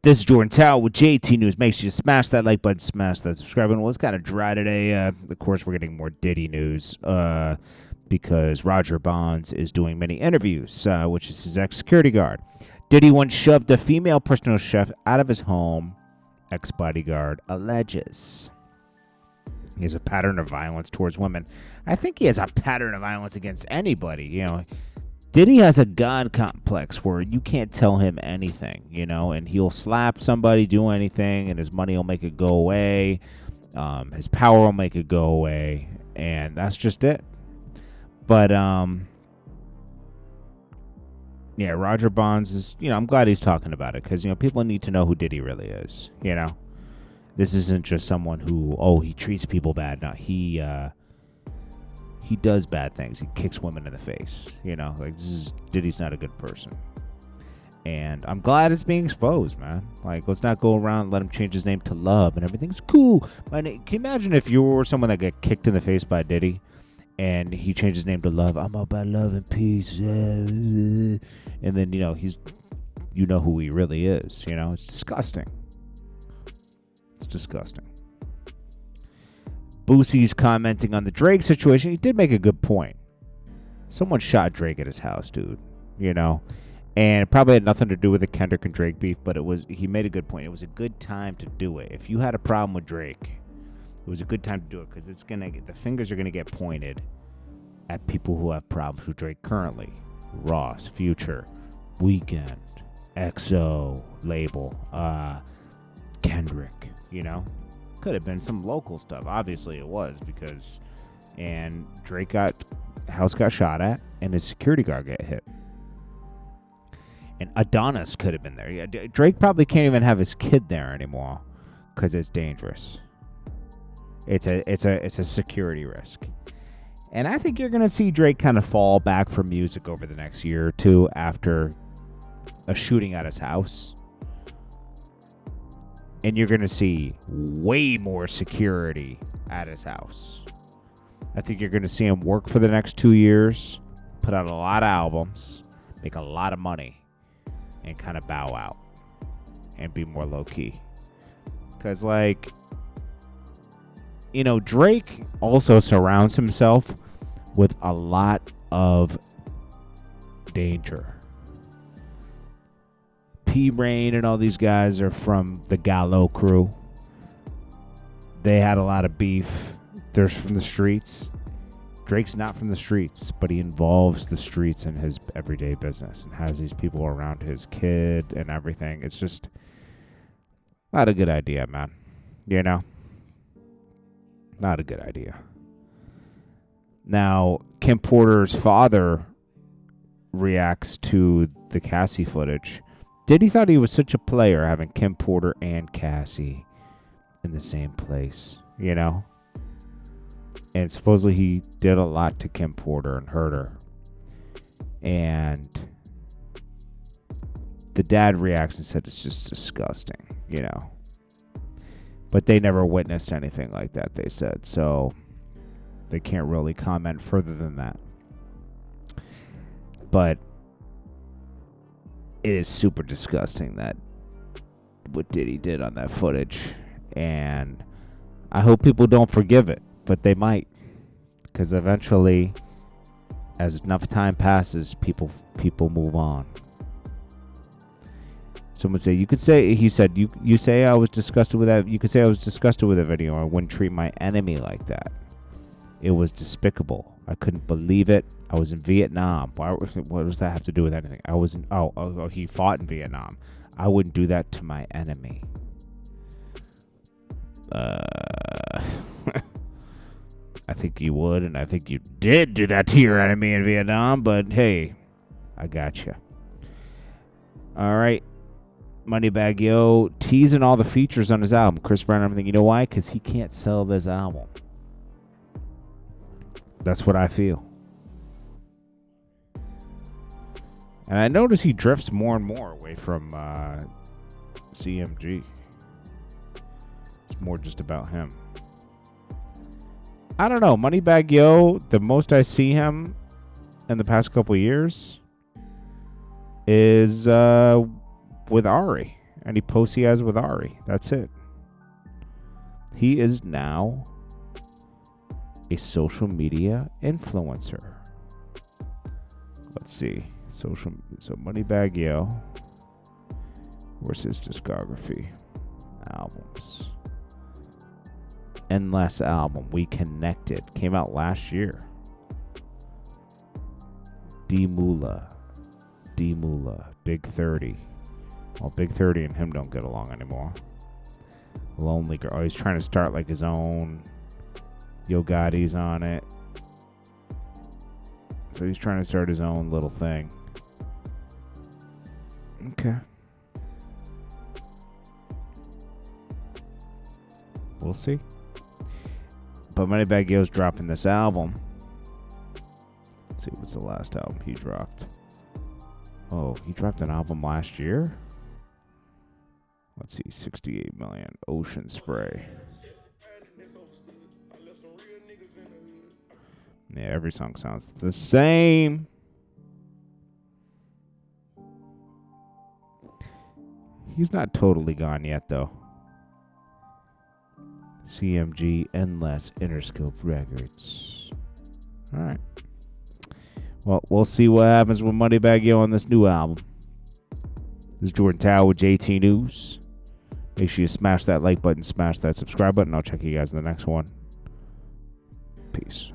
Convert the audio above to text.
This is Jordan Tower with JT News. Make sure you smash that like button, smash that subscribe button. Well, it's kind of dry today. Of course, we're getting more Diddy news because Roger Bonds is doing many interviews, which is his ex-security guard. Diddy once shoved a female personal chef out of his home, ex-bodyguard alleges. He has a pattern of violence towards women. I think he has a pattern of violence against anybody, you know. Diddy has a God complex where you can't tell him anything, you know, and he'll slap somebody, do anything, and his money will make it go away. His power will make it go away, and that's just it. But, yeah, Roger Bonds is, you know, I'm glad he's talking about it because, you know, people need to know who Diddy really is, you know. This isn't just someone who, he treats people bad. No, he does bad things. He kicks women in the face. You know, like Diddy's not a good person. And I'm glad it's being exposed, man. Like, let's not go around and let him change his name to Love and everything's cool. Can you imagine if you were someone that got kicked in the face by Diddy and he changed his name to Love? I'm all about love and peace. And then, you know, you know who he really is. You know, it's disgusting. It's disgusting. Boosie's commenting on the Drake situation. He did make a good point. Someone shot Drake at his house, dude. You know? And it probably had nothing to do with the Kendrick and Drake beef, but he made a good point. It was a good time to do it. If you had a problem with Drake, it was a good time to do it because the fingers are gonna get pointed at people who have problems with Drake currently. Ross, Future, Weeknd, XO, Label, Kendrick, you know? Could have been some local stuff. Obviously it was and Drake house got shot at and his security guard got hit. And Adonis could have been there. Yeah, Drake probably can't even have his kid there anymore because it's dangerous. It's a security risk. And I think you're going to see Drake kind of fall back from music over the next year or two after a shooting at his house. And you're going to see way more security at his house. I think you're going to see him work for the next 2 years, put out a lot of albums, make a lot of money, and kind of bow out and be more low-key. Because, like, you know, Drake also surrounds himself with a lot of danger. P-Rain and all these guys are from the Gallo crew. They had a lot of beef. They're from the streets. Drake's not from the streets, but he involves the streets in his everyday business and has these people around his kid and everything. It's just not a good idea, man. You know? Not a good idea. Now, Kim Porter's father reacts to the Cassie footage. Diddy thought he was such a player having Kim Porter and Cassie in the same place, you know? And supposedly he did a lot to Kim Porter and hurt her. And the dad reacts and said it's just disgusting, you know? But they never witnessed anything like that, they said. So they can't really comment further than that. But it is super disgusting that what Diddy did on that footage. And I hope people don't forgive it, but they might. Because eventually, as enough time passes, people move on. Someone say, he said, you say I was disgusted with that. You could say I was disgusted with the video. I wouldn't treat my enemy like that. It was despicable. I couldn't believe it. I was in Vietnam. What does that have to do with anything? I was in, he fought in Vietnam. I wouldn't do that to my enemy. I think you would, and I think you did do that to your enemy in Vietnam, but hey, I got you. All right. Moneybagg Yo teasing all the features on his album. Chris Brown and everything. You know why? Because he can't sell this album. That's what I feel. And I notice he drifts more and more away from CMG. It's more just about him. I don't know. Moneybagg Yo, the most I see him in the past couple years is with Ari. Any posts he has with Ari. That's it. He is now a social media influencer. Let's see. So Moneybagg Yo. Where's his discography? Albums. Endless album. We Connected. Came out last year. D-Moolah. Big 30. Well, Big 30 and him don't get along anymore. Lonely Girl. Oh, he's trying to start like his own. Yo Gotti's on it. So he's trying to start his own little thing. Okay. We'll see. But Moneybagg Yo's dropping this album. Let's see, what's the last album he dropped? Oh, he dropped an album last year? Let's see, 68 million. Ocean Spray. Yeah, every song sounds the same. He's not totally gone yet, though. CMG, Endless, Interscope Records. All right. Well, we'll see what happens with Moneybagg Yo on this new album. This is Jordan Tower with JT News. Make sure you smash that like button, smash that subscribe button. I'll check you guys in the next one. Peace.